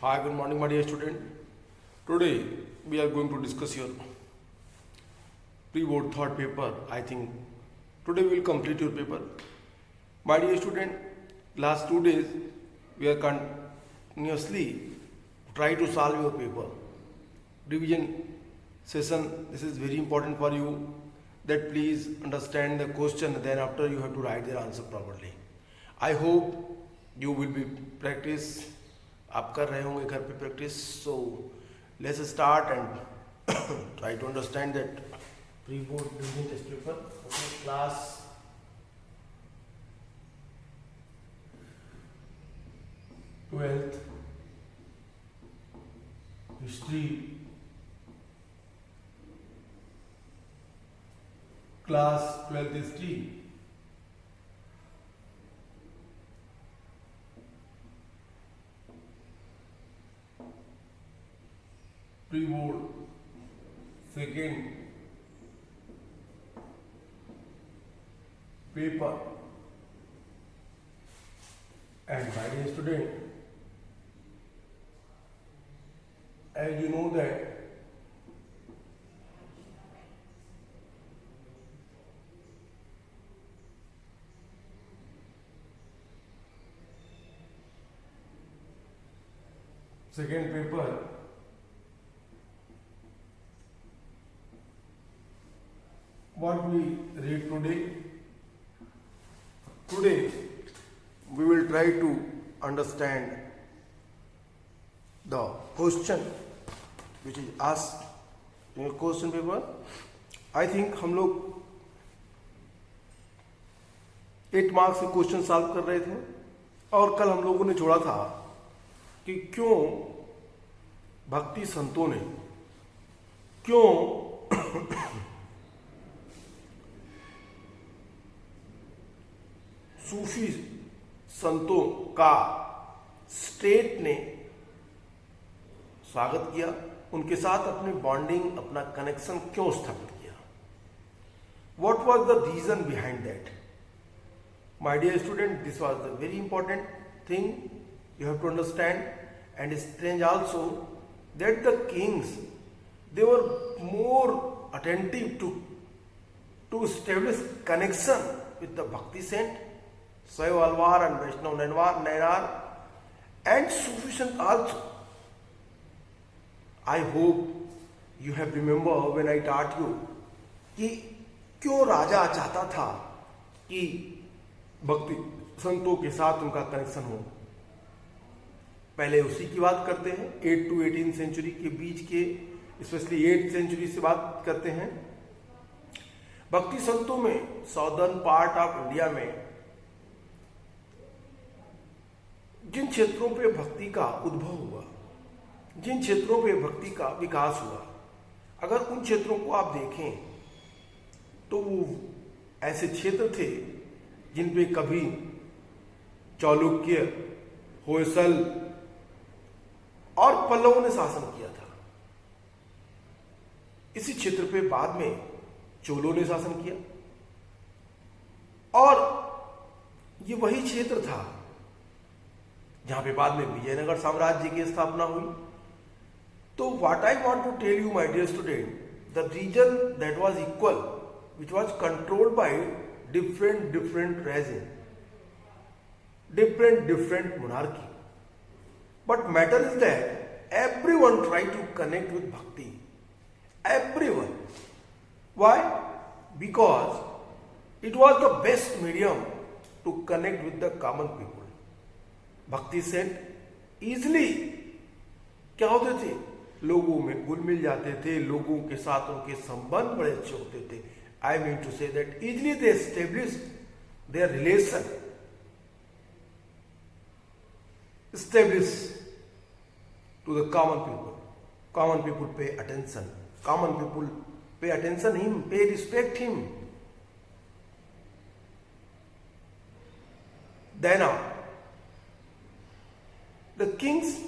Hi, good morning, my dear student. Today we are going to discuss your pre-board thought paper. I think today we will complete your paper. My dear student, last 2 days we are continuously try to solve your paper. Revision session. This is very important for you. That please understand the question. Then after you have to write the answer properly. I hope you will be practice. आप कर रहे होंगे घर पे practice. So let's start and try to understand that pre board reasoning test paper class 12th history class 12th history pre-board second paper. And my dear student, as you know that second paper what we read today. Today we will try to understand the question which is asked in your question paper. I think हम लोग 8 marks के question solve कर रहे थे और कल हम लोगों ने छोड़ा था कि क्यों भक्ति संतों ने क्यों सूफी संतों का स्टेट ने स्वागत किया, उनके साथ अपनी बॉन्डिंग अपना कनेक्शन क्यों स्थापित किया. What was the reason behind that. My dear student, this was the very important thing you have to understand. And it's strange also that the kings, they were more attentive to establish connection with the Bhakti saint, Saiv Alvar and Vaishnav Nainar and Sufi sant also. I hope you have remember when I taught you कि क्यों राजा चाहता था कि भक्ति संतों के साथ उनका कनेक्शन हो. पहले उसी की बात करते हैं 8 to 18 सेंचुरी के बीच के, स्पेशली 8th सेंचुरी से बात करते हैं. भक्ति संतों में साउदर्न पार्ट ऑफ इंडिया में जिन क्षेत्रों पे भक्ति का उद्भव हुआ, जिन क्षेत्रों पे भक्ति का विकास हुआ, अगर उन क्षेत्रों को आप देखें तो वो ऐसे क्षेत्र थे जिन पे कभी चालुक्य, होयसल और पल्लवों ने शासन किया था. इसी क्षेत्र पे बाद में चोलों ने शासन किया और ये वही क्षेत्र था जहां पे बाद में विजयनगर साम्राज्य की स्थापना हुई. तो what I want to tell you my dear student, the reason that was equal which was controlled by different regime, different monarchy. But matter is that everyone try to connect with bhakti. Everyone. Why? Because it was the best medium to connect with the common people. Bhakti saint easily क्या होते थे, लोगों में घुल मिल जाते थे, लोगों के साथ उनके संबंध बड़े अच्छे होते थे. I mean to say that easily they established their relation, established to the common people. Common people pay attention. Common people pay attention him, pay respect him. Then the kings,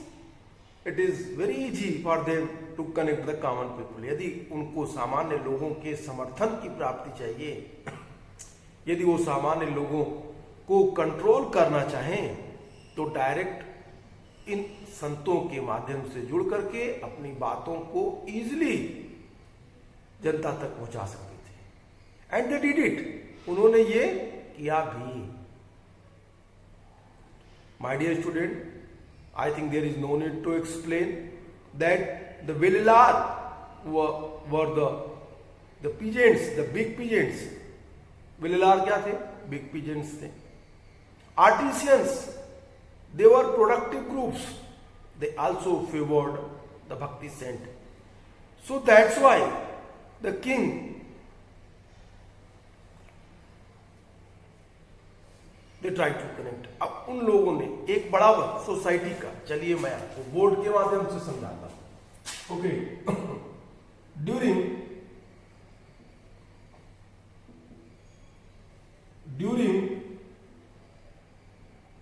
it is very easy for them to connect the common people. यदि उनको सामान्य लोगों के समर्थन की प्राप्ति चाहिए, यदि वो सामान्य लोगों को कंट्रोल करना चाहें तो डायरेक्ट इन संतों के माध्यम से जुड़ करके अपनी बातों को इजीली जनता तक पहुंचा सकते थे। एंड दे डिड इट, उन्होंने ये किया भी। My dear student, I think there is no need to explain that the Velar were the peasants, the big peasants. Velar क्या थे? Big peasants थे. Artisans, they were productive groups. They also favored the Bhakti saint. So that's why the king they try to connect. अब उन लोगों ने एक बड़ा वर्ग सोसाइटी का, चलिए मैं आपको बोर्ड के माध्यम से समझाता हूं। Okay, during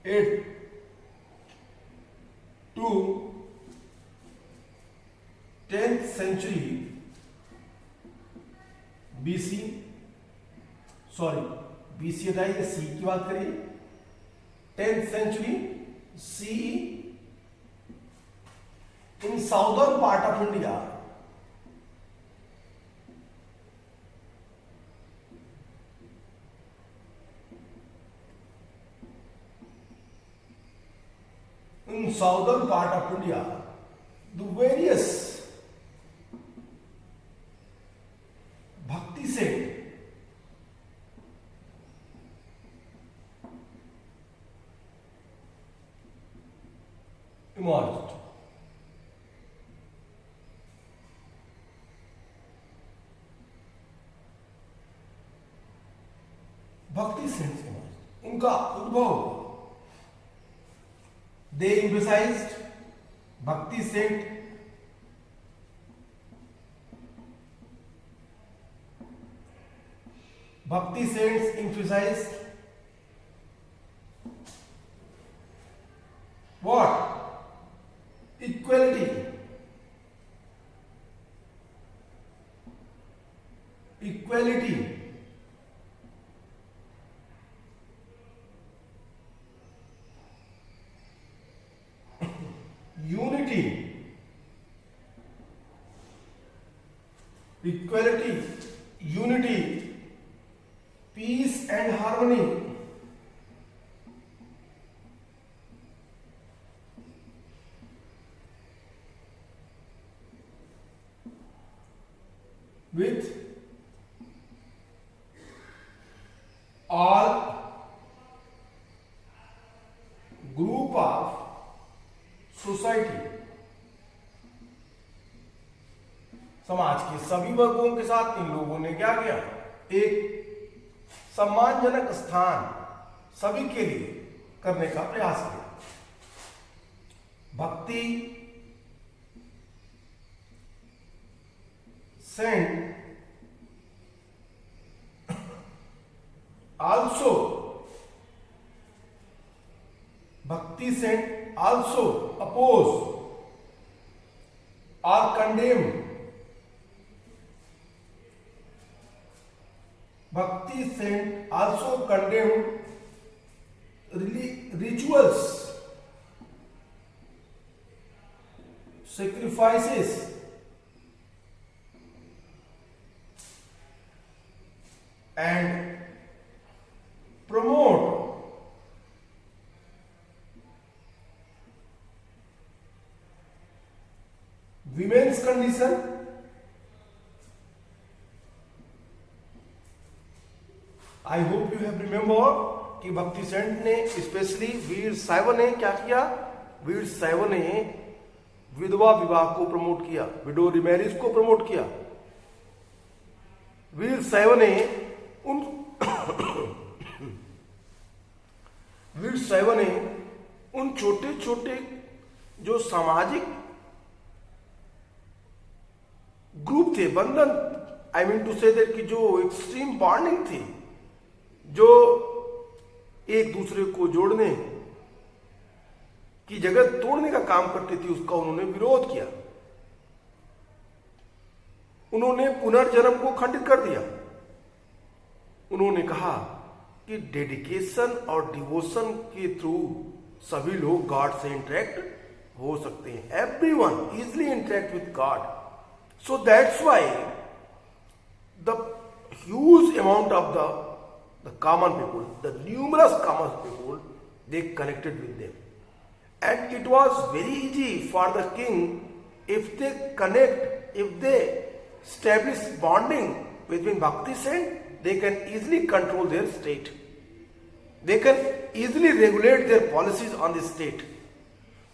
8th to 10th century BC, sorry BC हटाइए, सी की बात करिए, 10th century CE, in southern part of India, the various Bhakti saint emerged. Bhakti saints emerged. उनका उद्भव हुआ। They emphasized Bhakti saint Bhakti saints emphasized what? Equality, unity, peace and harmony. With all group of society, समाज के सभी वर्गों के साथ इन लोगों ने क्या किया? एक सम्मानजनक स्थान सभी के लिए करने का प्रयास किया। भक्ति saint also oppose or condemn Bhakti saint also condemn rituals, sacrifices, and promote women's condition, I hope you have remember कि भक्ति सेंट ने स्पेशली वीर साइव ने क्या किया? वीर साइव ने विधवा विवाह को प्रमोट किया, विडो रिमैरिज को प्रमोट किया। वीर साइव ने उन छोटे छोटे जो सामाजिक ग्रुप थे, बंधन, I mean to say that कि जो एक्सट्रीम बॉन्डिंग थी, जो एक दूसरे को जोड़ने की जगह तोड़ने का काम करती थी, उसका उन्होंने विरोध किया। उन्होंने पुनर्जन्म को खंडित कर दिया। उन्होंने कहा कि डेडिकेशन और डिवोशन के थ्रू सभी लोग गॉड से इंटरेक्ट हो सकते हैं. Everyone easily interact with God. So that's why the huge amount of the common people, the numerous common people, they connected with them. And it was very easy for the king if they connect, if they establish bonding between Bhakti saint, they can easily control their state. They can easily regulate their policies on the state.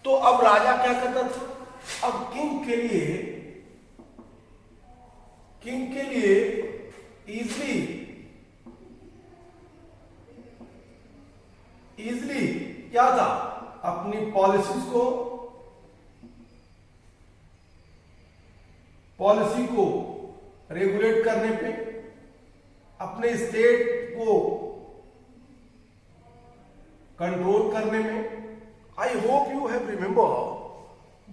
तो अब राजा क्या करता था? अब king के लिए easily क्या था? अपनी पॉलिसी को रेगुलेट करने पे, अपने स्टेट को कंट्रोल करने में. आई hope you have remember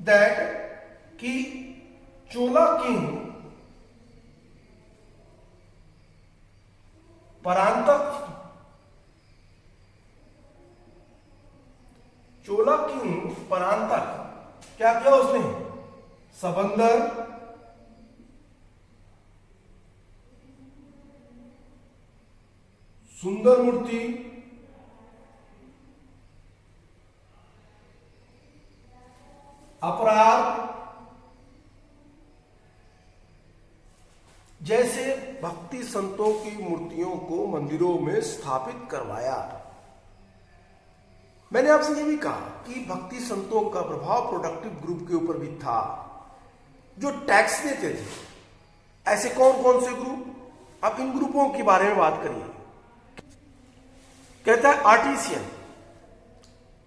that कि चोला किंग परांतक क्या किया उसने? सबंदर, सुंदर मूर्ति, अपराध जैसे भक्ति संतों की मूर्तियों को मंदिरों में स्थापित करवाया. मैंने आपसे ये भी कहा कि भक्ति संतों का प्रभाव प्रोडक्टिव ग्रुप के ऊपर भी था, जो टैक्स देते थे. ऐसे कौन कौन से ग्रुप? अब इन ग्रुपों के बारे में बात करिए. कहता है आर्टिसियन.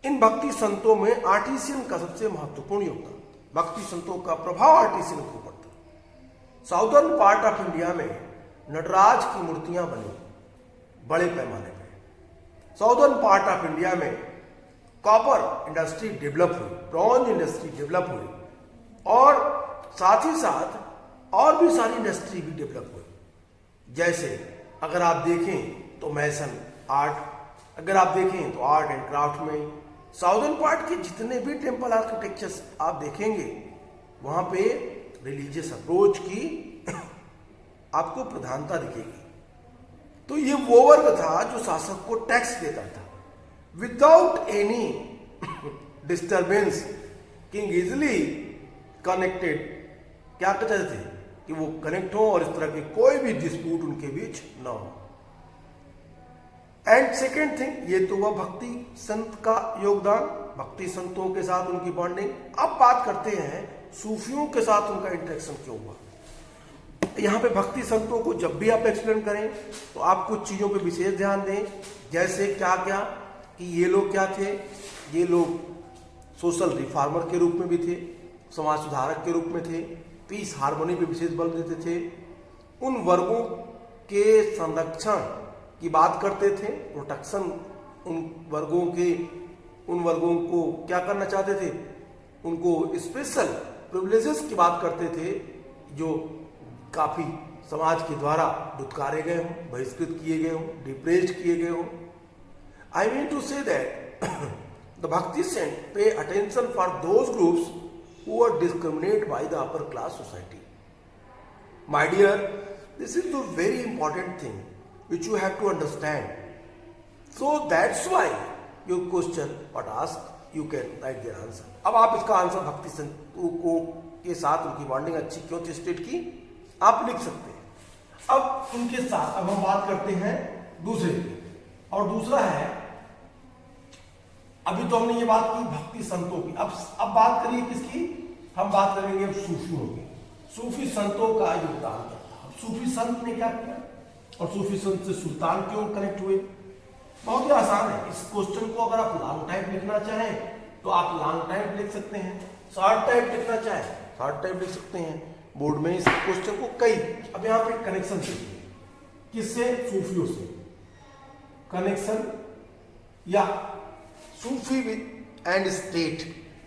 इन भक्ति संतों में आर्टिसियन का सबसे महत्वपूर्ण योगदान. भक्ति संतों का प्रभाव आर्टिसियन के ऊपर था. साउदर्न पार्ट ऑफ इंडिया में नटराज की मूर्तियां बनी बड़े पैमाने पे. साउदर्न पार्ट ऑफ इंडिया में कॉपर इंडस्ट्री डेवलप हुई, ब्रॉन्ज इंडस्ट्री डेवलप हुई, और साथ ही साथ और भी सारी इंडस्ट्री भी डेवलप हुई. जैसे अगर आप देखें तो मैसन आर्ट, अगर आप देखें तो आर्ट एंड क्राफ्ट में साउदर्न पार्ट के जितने भी टेम्पल आर्किटेक्चर्स आप देखेंगे, वहां पे रिलीजियस अप्रोच की आपको प्रधानता दिखेगी. तो ये वो वर्ग था जो शासक को टैक्स देता था. Without any disturbance king easily connected, क्या कहते थे कि वो कनेक्ट हो और इस तरह के कोई भी डिस्प्यूट उनके बीच ना हो. एंड सेकेंड थिंग, ये तो हुआ भक्ति संत का योगदान, भक्ति संतों के साथ उनकी बॉन्डिंग. अब बात करते हैं सूफियों के साथ उनका इंटरेक्शन क्यों हुआ. यहाँ पे भक्ति संतों को जब भी आप एक्सप्लेन करें तो आप कुछ चीज़ों पे विशेष ध्यान दें. जैसे क्या क्या कि ये लोग क्या थे? ये लोग सोशल रिफॉर्मर के रूप में भी थे, समाज सुधारक के रूप में थे, पीस हार्मोनी पे विशेष बल देते थे, उन वर्गों के संरक्षण की बात करते थे, प्रोटेक्शन, उन वर्गों को क्या करना चाहते थे, उनको स्पेशल प्रिविलेजेस की बात करते थे जो काफ़ी समाज के द्वारा दुत्कारे गए हों, बहिष्कृत किए गए हों, डिप्रेस्ड किए गए हों. I mean to say that the bhakti saint pay attention for those groups who are discriminated by the upper class society. My dear, this is the very important thing which you have to understand. So that's why your question what asked, you can write their answer. अब आप इसका answer भक्ति संतों को के साथ उनकी bonding अच्छी क्यों थी स्टेट की, आप लिख सकते हैं. अब इनके साथ अब हम बात करते हैं दूसरे की, और दूसरा है, अभी तो हमने ये बात की भक्ति संतों की. अब बात करिए किसकी? हम बात करेंगे अब सूफियों की. सूफी संतों का योगदान क्या था. सूफी संत ने क्या किया और सूफी संत से सुल्तान क्यों कनेक्ट हुए? बहुत ही आसान है. इस क्वेश्चन को अगर आप लॉन्ग टाइप लिखना चाहें तो आप लॉन्ग टाइप लिख सकते हैं, शॉर्ट टाइप लिखना चाहें शॉर्ट टाइप लिख सकते हैं. बोर्ड में इस क्वेश्चन को कई, अब यहाँ पे कनेक्शन चाहिए किससे? सूफियों से. कनेक्शन या सूफी विद एंड स्टेट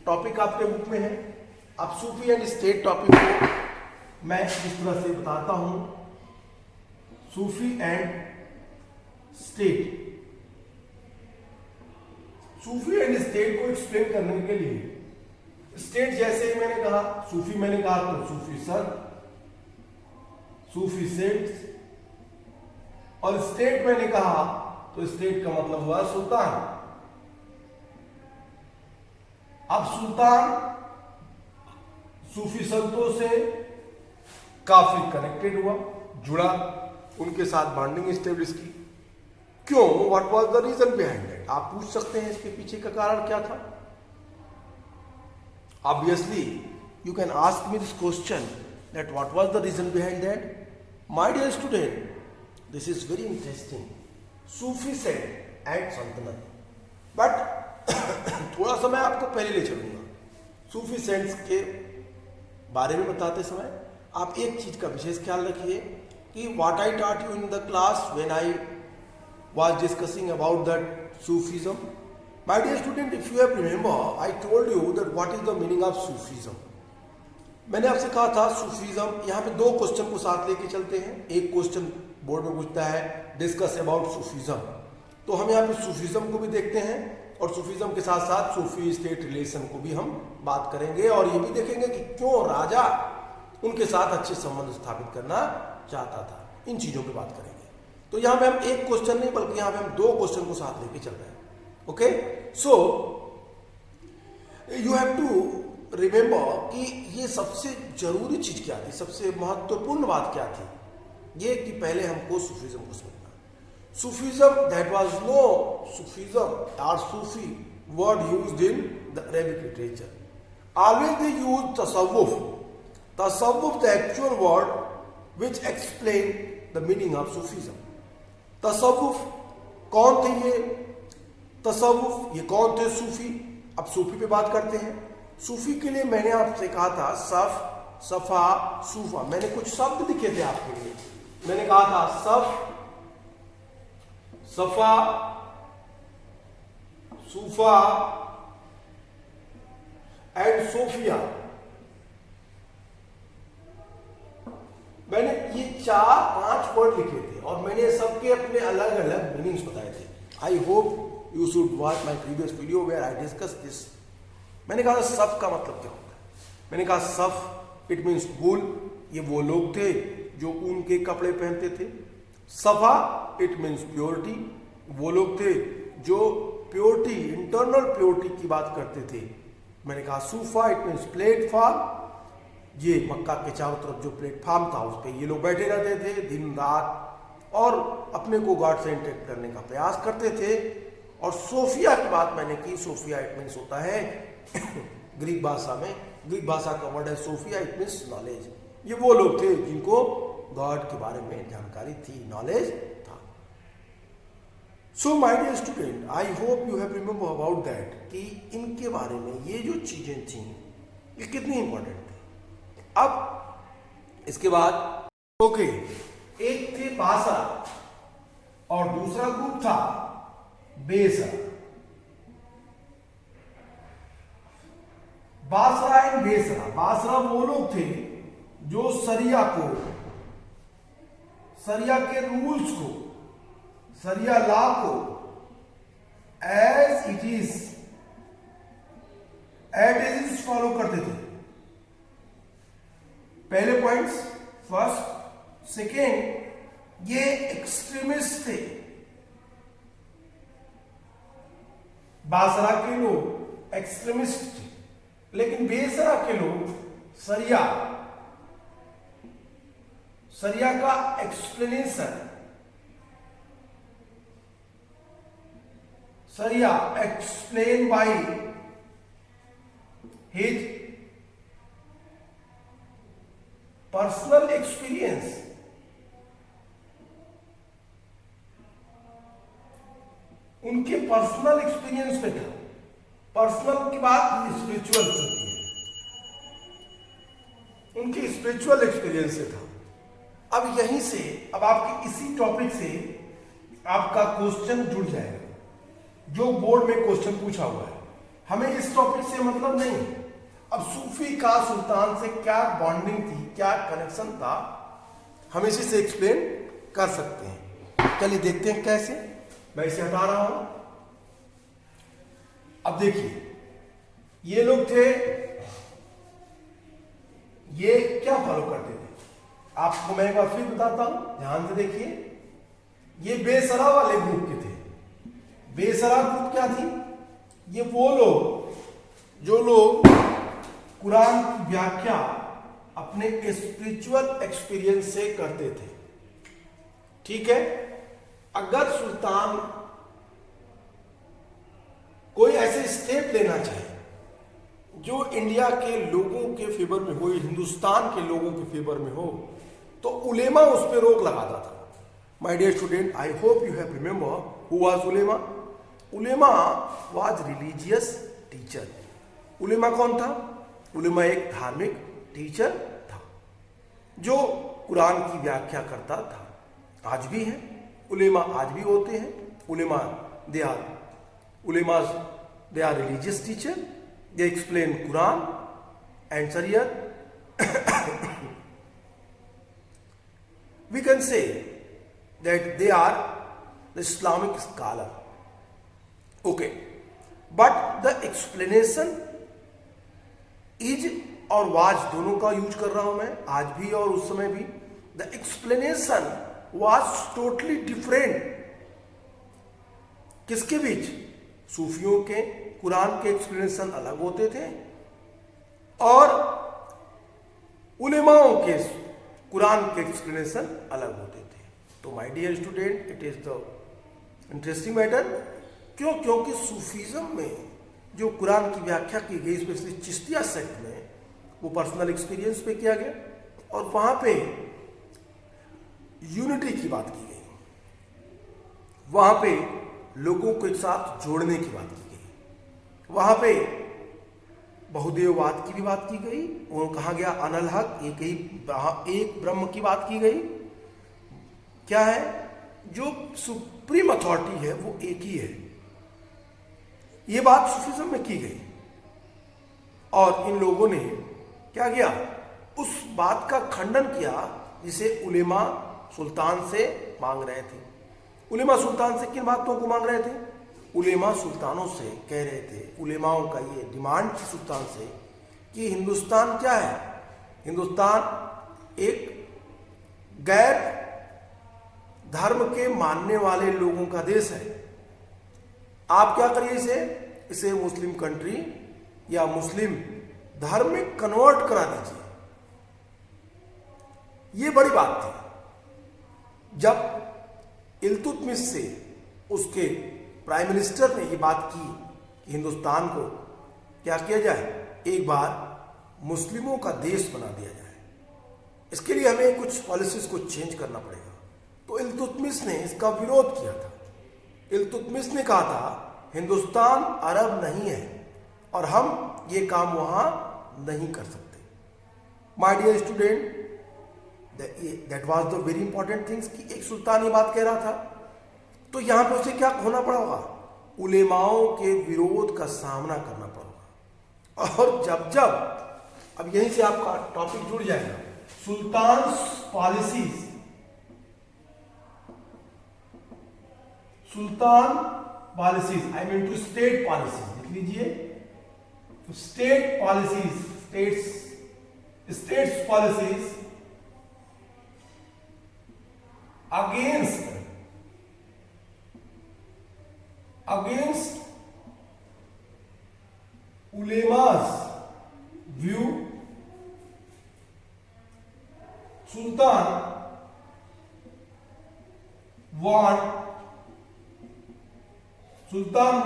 टॉपिक आपके बुक में है. अब सूफी एंड स्टेट टॉपिक को मैं इस तरह से बताता हूं. Sufi and state, Sufi and state को एक्सप्लेन करने के लिए स्टेट जैसे ही मैंने कहा, सूफी मैंने कहा तो सूफी संत, सूफी सेंट्स, और स्टेट मैंने कहा तो स्टेट का मतलब हुआ सुल्तान। अब सुल्तान सूफी संतों से काफी कनेक्टेड हुआ, जुड़ा, उनके साथ बॉन्डिंग स्टेब्लिश की। क्यों? What was the reason behind that? आप पूछ सकते हैं इसके पीछे का कारण क्या था। Obviously you can ask me this question that what was the reason behind that. My dear student, this is very interesting. Sufi saint and सल्तनत, बट थोड़ा सा मैं आपको पहले ले चलूंगा। सूफी सेंट्स के बारे में बताते समय आप एक चीज का विशेष ख्याल रखिए कि what I taught you in the class when I was discussing about that Sufism. My dear student, if you have remember I told you that what is the meaning of Sufism. मैंने आपसे कहा था Sufism, यहाँ पे दो question को साथ लेके चलते हैं। एक क्वेश्चन बोर्ड में पूछता है डिस्कस अबाउट सूफीज्म, तो हम यहाँ पे सूफीज्म को भी देखते हैं और सूफीज्म के साथ साथ सूफी स्टेट रिलेशन को भी हम बात करेंगे, और ये भी देखेंगे कि क्यों राजा उनके साथ अच्छे संबंध स्थापित करना चाहता था। इन चीजों पे बात करेंगे। तो यहाँ पे हम एक क्वेश्चन नहीं बल्कि यहाँ पे हम दो क्वेश्चन को साथ लेके चल रहे हैं। Okay, so you have to remember कि ये सबसे जरूरी चीज क्या थी, सबसे महत्वपूर्ण बात क्या थी, ये कि पहले हमको सूफीज्म को समझना। Sufism, that was no Sufism or Sufi word used in the Arabic literature. Always they used tasawwuf. Tasawwuf, the actual word which explain the meaning of Sufism. Tasawwuf, कौन थे ये तसव्वुफ, ये कौन थे सूफी? अब सूफी पे बात करते हैं। सूफी के लिए मैंने आपसे कहा था सफ, सफा, सूफा। मैंने कुछ शब्द लिखे थे आपके लिए। मैंने कहा था सफ, सफा, सूफा एंड सोफिया। मैंने ये 4-5 वर्ड लिखे थे और मैंने सबके अपने अलग अलग मीनिंग्स बताए थे। I hope you should watch my previous video where I discuss this. मैंने कहा सफ का मतलब क्या होता है। मैंने कहा सफ इट मीन्स वूल, ये वो लोग थे जो ऊन के कपड़े पहनते थे। सफा इट मीन्स प्योरिटी, वो लोग थे जो प्योरिटी, इंटरनल प्योरिटी की बात करते थे। मैंने कहा सूफा इट मीन्स प्लेटफॉर्म, ये मक्का के चारों तरफ जो प्लेटफॉर्म था उस पर ये लोग बैठे रहते थे दिन रात और अपने को गॉड से इंटरेक्ट करने का प्रयास करते थे। और सोफिया की बात मैंने की, सोफिया इट मीन्स होता है ग्रीक भाषा में, ग्रीक भाषा का वर्ड है सोफिया, इट मीन्स नॉलेज। ये वो लोग थे जिनको गॉड के बारे में जानकारी थी, नॉलेज था। So my dear student, I hope you have remember about that कि इनके बारे में ये जो चीजें थी ये कितनी इंपॉर्टेंट थी। अब इसके बाद ओके, एक थे बासरा और दूसरा ग्रुप था बेसरा। बासरा एंड बेसरा, बासरा वो लोग थे जो सरिया को, सरिया के रूल्स को, सरिया लॉ को एज इट इज फॉलो करते थे। पहले पॉइंट्स, फर्स्ट, सेकेंड, ये एक्सट्रीमिस्ट थे। बासरा के लोग एक्सट्रीमिस्ट थे, लेकिन बेसरा के लोग सरिया, सरिया का एक्सप्लेनेशन, सरिया explain by his personal experience, उनके पर्सनल एक्सपीरियंस पे था। पर्सनल की बात स्पिरिचुअल होती है, उनके स्पिरिचुअल एक्सपीरियंस से था। अब यहीं से, अब आपके इसी टॉपिक से आपका क्वेश्चन जुड़ जाएगा जो बोर्ड में क्वेश्चन पूछा हुआ है। हमें इस टॉपिक से मतलब नहीं, अब सूफी का सुल्तान से क्या बॉन्डिंग थी, क्या कनेक्शन था, हम इसी से एक्सप्लेन कर सकते हैं। चलिए देखते हैं कैसे। मैं इसे हटा रहा हूं। अब देखिए, ये लोग थे क्या फॉलो करते थे? आपको मैं एक बार फिर बताता हूं, ध्यान से देखिए। ये बेसरा वाले ग्रुप के थे। बेसरा ग्रुप क्या थी? ये वो लोग जो लोग कुरान की व्याख्या अपने स्पिरिचुअल एक्सपीरियंस से करते थे। ठीक है, अगर सुल्तान कोई ऐसे स्टेप लेना चाहे जो इंडिया के लोगों के फेवर में हो, हिंदुस्तान के लोगों के फेवर में हो, तो उलेमा उस पर रोक लगाता था। My dear student, I hope you have remember who was ulema. Ulema was religious teacher. उलेमा कौन था? उलेमा एक धार्मिक टीचर था जो कुरान की व्याख्या करता था। आज भी है उलेमा, आज भी होते हैं उलेमा। They are religious teacher, they explain Quran and Shariat. We can say that they are the Islamic scholar. Okay, but the explanation is और was दोनों का यूज कर रहा हूं मैं, आज भी और उस समय भी। The explanation was totally different। किसके बीच? सूफियों के कुरान के एक्सप्लेनेशन अलग होते थे और उलेमाओं के कुरान के एक्सप्लेनेशन अलग होते थे। तो my dear student, it is the interesting matter. क्यों? क्योंकि सूफीज्म में जो कुरान की व्याख्या की गई, स्पेशली चिश्तिया सेक्ट में, वो पर्सनल एक्सपीरियंस पे किया गया और वहां पे यूनिटी की बात की गई, वहां पे लोगों को एक साथ जोड़ने की बात की गई, वहां पे बहुदेववाद की भी बात की गई और कहा गया अनल हक, एक ब्रह्म की बात की गई। क्या है? जो सुप्रीम अथॉरिटी है वो एक ही है, ये बात सूफीज्म में की गई। और इन लोगों ने क्या किया? उस बात का खंडन किया जिसे उलेमा सुल्तान से मांग रहे थे। उलेमा सुल्तान से किन बातों को मांग रहे थे? उलेमा सुल्तानों से कह रहे थे, उलेमाओं का ये डिमांड थी सुल्तान से कि हिंदुस्तान क्या है? हिंदुस्तान एक गैर धर्म के मानने वाले लोगों का देश है। आप क्या करिए, इसे मुस्लिम कंट्री या मुस्लिम धर्म में कन्वर्ट करा दीजिए। ये बड़ी बात थी। जब इल्तुतमिश से उसके प्राइम मिनिस्टर ने ये बात की कि हिंदुस्तान को क्या किया जाए, एक बार मुस्लिमों का देश बना दिया जाए, इसके लिए हमें कुछ पॉलिसीज को चेंज करना पड़ेगा। तो इल्तुतमिश ने इसका विरोध किया था। इल्तुतमिश ने कहा था हिंदुस्तान अरब नहीं है और हम ये काम वहां नहीं कर सकते। My dear student, that was the very important things कि एक सुल्तान ये बात कह रहा था, तो यहां पे उसे क्या होना पड़ा होगा? उलेमाओं के विरोध का सामना करना पड़ा। और जब अब यहीं से आपका टॉपिक जुड़ जाएगा, sultan policies, sultan policies, I mean to state policies, लिख लीजिए, state policies, states policies against ulema's view. Sultan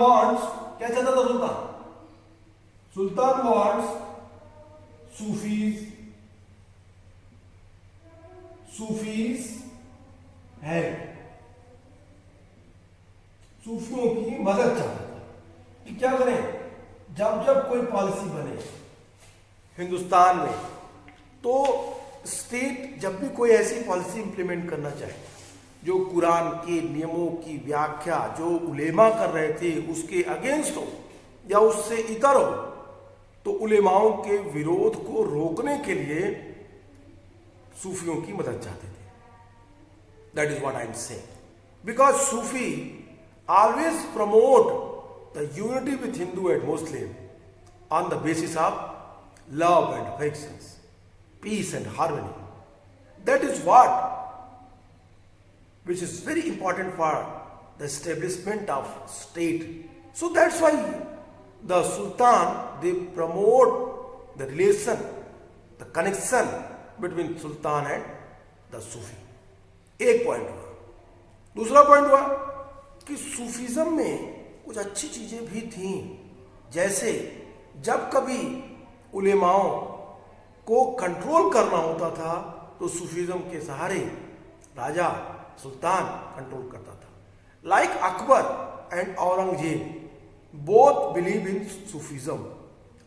wants क्या चाहता था सुल्तान? सुल्तान wants सूफीज है, सूफियों की मदद चाहता था कि क्या करें, जब कोई पॉलिसी बने हिंदुस्तान में, तो स्टेट जब भी कोई ऐसी पॉलिसी इंप्लीमेंट करना चाहे जो कुरान के नियमों की व्याख्या जो उलेमा कर रहे थे उसके अगेंस्ट हो या उससे इतर हो, तो उलेमाओं के विरोध को रोकने के लिए सूफियों की मदद चाहते थे। That is what I am saying, because Sufi always promote the unity with Hindu and Muslim on the basis of love and affections. peace and harmony. That is what, which is very important for the establishment of state. So that's why the Sultan, they promote the relation, the connection between Sultan and the Sufi. एक point हुआ. दूसरा point हुआ कि Sufism में कुछ अच्छी चीजें भी थीं, जैसे जब कभी उलेमाओं को कंट्रोल करना होता था तो सूफीज्म के सहारे राजा सुल्तान कंट्रोल करता था. Like Akbar and Aurangzeb both believe in Sufism.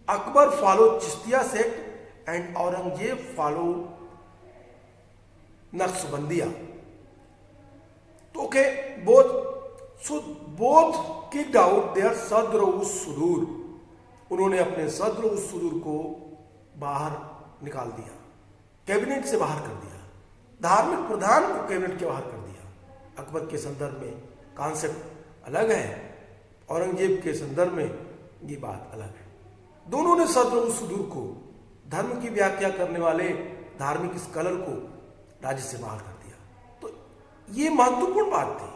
Akbar follow Chishtiya sect and Aurangzeb follow Naqshbandiya. तो okay, both kicked out their Sadr us Sudur. उन्होंने अपने सद्र उस सुदूर को बाहर निकाल दिया, कैबिनेट से बाहर कर दिया. धार्मिक प्रधान को कैबिनेट के बाहर कर दिया. अकबर के संदर्भ में कॉन्सेप्ट अलग है, औरंगजेब के संदर्भ में ये बात अलग है. दोनों ने सद्र उस सुदूर को, धर्म की व्याख्या करने वाले धार्मिक स्कॉलर को राज्य से बाहर कर दिया. तो ये महत्वपूर्ण बात थी,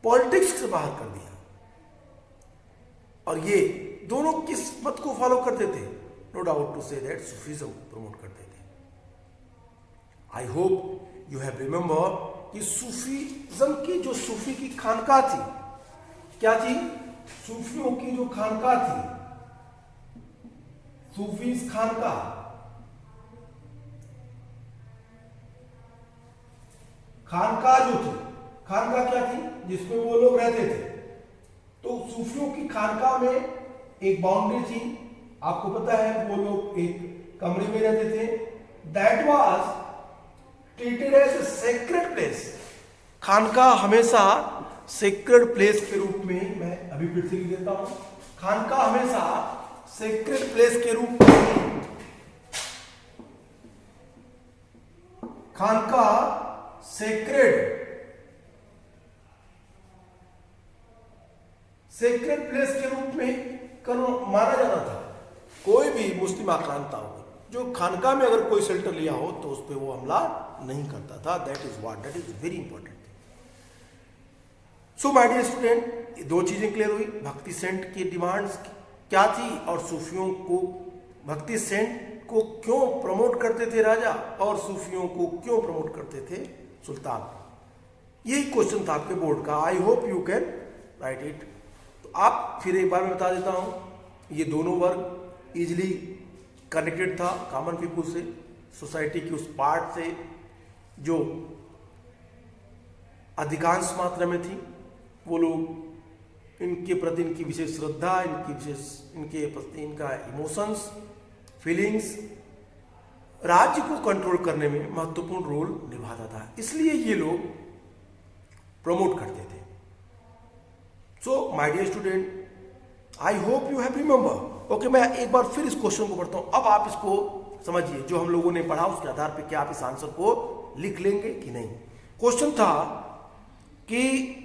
पॉलिटिक्स से बाहर कर दिया. और ये दोनों किस मत को फॉलो करते थे? No doubt to say that Sufism promote करते थे. I hope you have remember कि सूफीज्म की जो सूफी की खानका थी, क्या थी? सूफियों की जो खानका थी, सूफीज खानका, खानका जो थी, खानका क्या थी? जिसमें वो लोग रहते थे. तो सूफियों की खानका में एक बाउंड्री थी, आपको पता है, वो लोग एक कमरे में रहते थे. That was treated as a sacred place. खानका हमेशा सेक्रेड प्लेस के रूप में, मैं अभी फिर से लिख देता हूं, खानका हमेशा सेक्रेड प्लेस के रूप में, खानका सेक्रेड प्लेस के रूप में माना जाता था. कोई भी मुस्लिम आक्रांता हो, जो खानका में अगर कोई शेल्टर लिया हो तो उस पर वो हमला नहीं करता था. That is very important. So my dear student, दो चीजें क्लियर हुई. भक्ति सेंट की डिमांड्स क्या थी और सूफियों को, भक्ति सेंट को क्यों प्रमोट करते थे राजा और सूफियों को क्यों प्रमोट करते थे सुल्तान. यही क्वेश्चन था आपके बोर्ड का. आई hope you can write it. तो आप फिर एक बार मैं बता देता हूं, ये दोनों वर्ग इजिली कनेक्टेड था कॉमन पीपुल से, सोसाइटी की उस पार्ट से जो अधिकांश मात्रा में थी. वो लोग, इनके प्रति इनकी विशेष श्रद्धा, इनके प्रति इनका इमोशंस, फीलिंग्स राज्य को कंट्रोल करने में महत्वपूर्ण रोल निभाता था, इसलिए ये लोग प्रमोट करते थे. So my dear student, I hope you have remember. Okay, मैं एक बार फिर इस क्वेश्चन को पढ़ता हूं. अब आप इसको समझिए, जो हम लोगों ने पढ़ा उसके आधार पर क्या आप इस आंसर को लिख लेंगे कि नहीं. क्वेश्चन था कि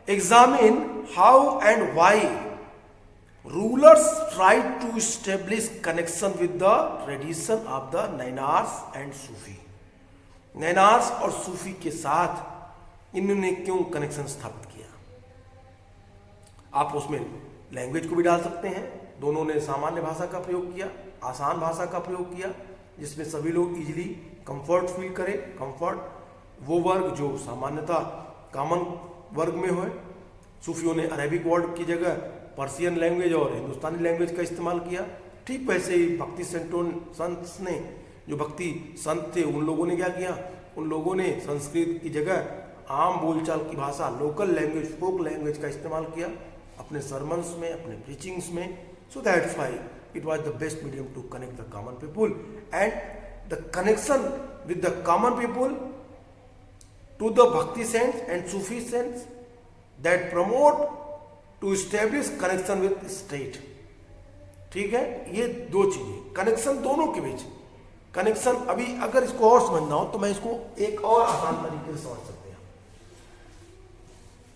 examine how and why rulers tried to establish connection with the tradition of the Nainars and Sufi. Nayanars और सूफी के साथ इन्होंने क्यों कनेक्शन स्थापित किया. आप उसमें लैंग्वेज को भी डाल सकते हैं. दोनों ने सामान्य भाषा का प्रयोग किया, आसान भाषा का प्रयोग किया, जिसमें सभी लोग इजीली कंफर्ट फील करें. कंफर्ट वो वर्ग जो सामान्यता कॉमन वर्ग में हो. सूफियों ने अरेबिक वर्ड की जगह पर्शियन लैंग्वेज और हिंदुस्तानी लैंग्वेज का इस्तेमाल किया. ठीक वैसे ही भक्ति संत ने, जो भक्ति संत थे, उन लोगों ने क्या किया, उन लोगों ने संस्कृत की जगह आम बोलचाल की भाषा, लोकल लैंग्वेज, फोक लैंग्वेज का इस्तेमाल किया अपने सरमन्स में, अपने प्रीचिंग्स में. So that's why it was the best medium to connect the common people, and the connection with the common people to the Bhakti saints and Sufi saints that promote to establish connection with state. ठीक है, ये दो चीजें, connection दोनों के बीच, connection अभी अगर इसको और समझना हो तो मैं इसको एक और आसान तरीके से समझ सकते हैं।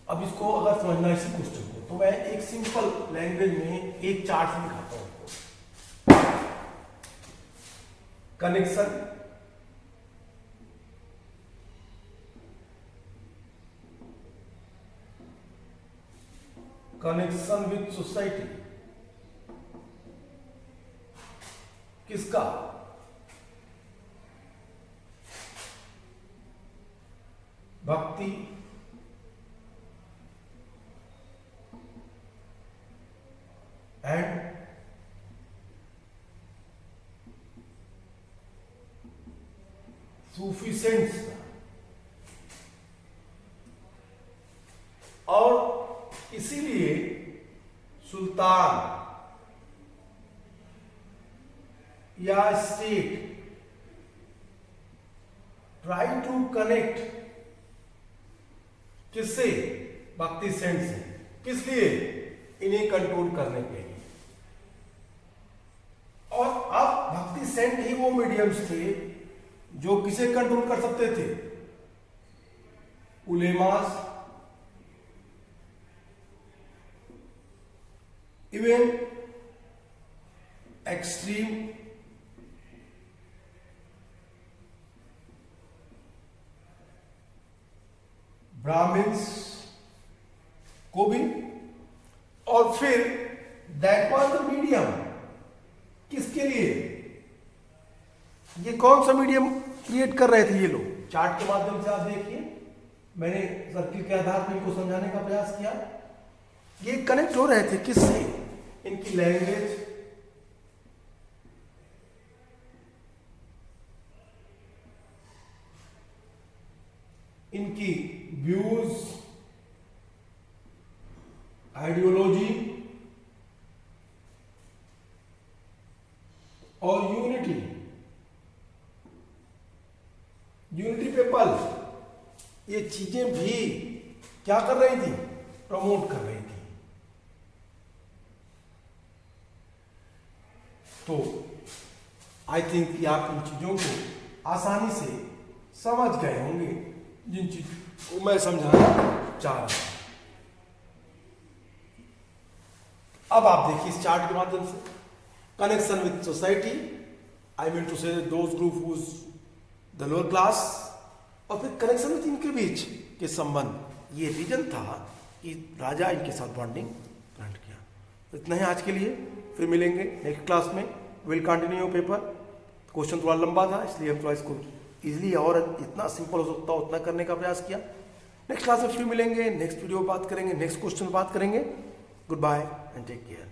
अब इसको अगर समझना है इसी क्वेश्चन को तो मैं एक सिंपल लैंग्वेज में एक चार्ट से दिखाता हूं आपको। कनेक्शन विद सोसाइटी किसका? भक्ति एंड सूफी सेंट्स का। और इसीलिए सुल्तान या स्टेट ट्राई टू कनेक्ट किससे? भक्ति सेंट से। किस लिए? इन्हें कंट्रोल करने के लिए। और अब भक्ति सेंट ही वो मीडियम्स थे जो किसे कंट्रोल कर सकते थे? उलेमास, इवन एक्सट्रीम ब्राह्मिन्स को भी। और फिर दैट वाज द मीडियम किसके लिए? ये कौन सा मीडियम क्रिएट कर रहे थे ये लोग? चार्ट के माध्यम से आप देखिए, मैंने सर्किल के आधार पर इनको समझाने का प्रयास किया। ये कनेक्ट हो रहे थे किससे? इनकी लैंग्वेज, इनकी व्यूज, आइडियोलॉजी और यूनिटी पीपल, ये चीजें भी क्या कर रही थी? प्रमोट कर रही थी। तो आई थिंक कि आप इन चीजों को आसानी से समझ गए होंगे जिन चीजों को मैं समझाना चाह रहा हूं। अब आप देखिए इस चार्ट के माध्यम से connection with society, I mean to say those group whose the lower class, और फिर कनेक्शन विद इनके बीच के संबंध। ये रीजन था कि राजा इनके साथ बॉन्डिंग प्लांट किया। तो इतना ही आज के लिए, फिर मिलेंगे नेक्स्ट क्लास में। Will continue paper. क्वेश्चन थोड़ा लंबा था इसलिए हम थोड़ा इसको इजीली और इतना सिंपल हो सकता हो उतना करने का प्रयास किया। नेक्स्ट क्लास में फिर मिलेंगे, नेक्स्ट वीडियो बात करेंगे, नेक्स्ट क्वेश्चन बात करेंगे। Good bye and take care.